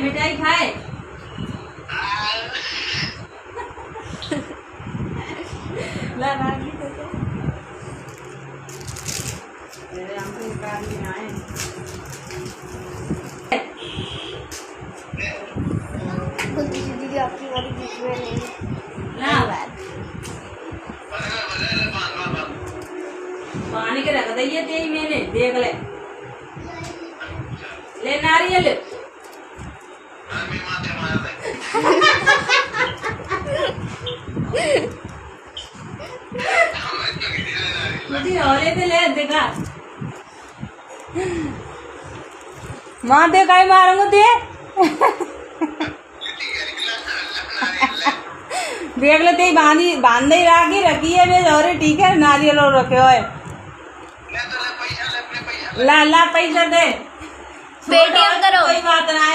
मिठाई खाए ला रागी तो तेरे हम तो कार में आए दीदी आपकी वाली बीच में नहीं ना पानी के रख दिए थे मैंने देख ले नारियल मुझे और ले देखा माँ दे काय मारूंगा ते देख ले ते बांधे राखी रखी है वे और ठीक है नारियल और रखे हुए ला पैसा दे पेटीएम करो कोई बात ना